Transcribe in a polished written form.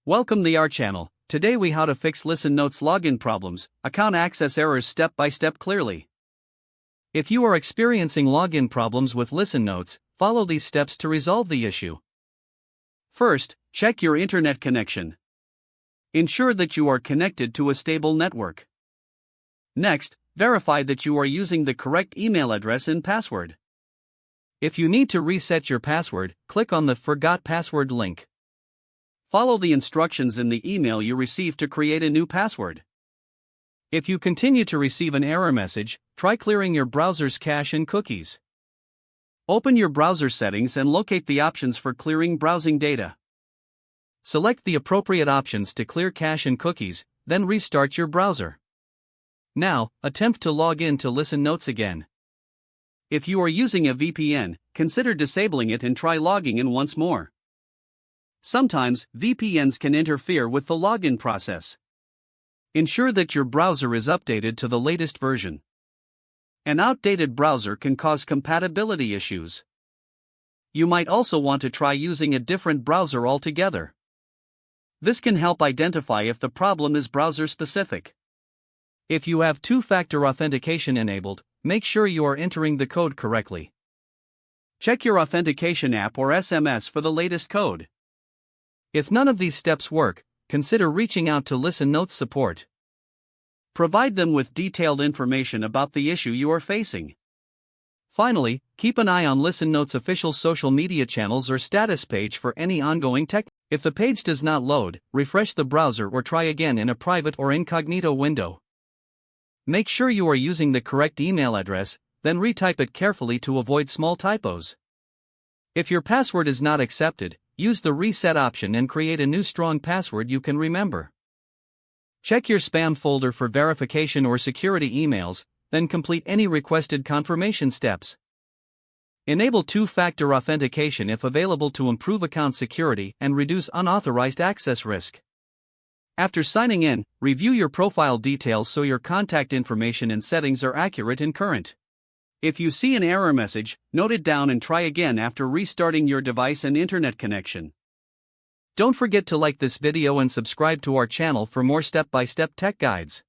Welcome to our channel. Today we how to fix Listen Notes login problems, account access errors step by step clearly. If you are experiencing login problems with Listen Notes, follow these steps to resolve the issue. First, check your internet connection. Ensure that you are connected to a stable network. Next, verify that you are using the correct email address and password. If you need to reset your password, click on the Forgot Password link. Follow the instructions in the email you receive to create a new password. If you continue to receive an error message, try clearing your browser's cache and cookies. Open your browser settings and locate the options for clearing browsing data. Select the appropriate options to clear cache and cookies, then restart your browser. Now, attempt to log in to Listen Notes again. If you are using a VPN, consider disabling it and try logging in once more. Sometimes, VPNs can interfere with the login process. Ensure that your browser is updated to the latest version. An outdated browser can cause compatibility issues. You might also want to try using a different browser altogether. This can help identify if the problem is browser-specific. If you have two-factor authentication enabled, make sure you are entering the code correctly. Check your authentication app or SMS for the latest code. If none of these steps work, consider reaching out to Listen Notes support. Provide them with detailed information about the issue you are facing. Finally, keep an eye on Listen Notes' official social media channels or status page for any ongoing tech. If the page does not load, refresh the browser or try again in a private or incognito window. Make sure you are using the correct email address, then retype it carefully to avoid small typos. If your password is not accepted, use the reset option and create a new strong password you can remember. Check your spam folder for verification or security emails, then complete any requested confirmation steps. Enable two-factor authentication if available to improve account security and reduce unauthorized access risk. After signing in, review your profile details so your contact information and settings are accurate and current. If you see an error message, note it down and try again after restarting your device and internet connection. Don't forget to like this video and subscribe to our channel for more step-by-step tech guides.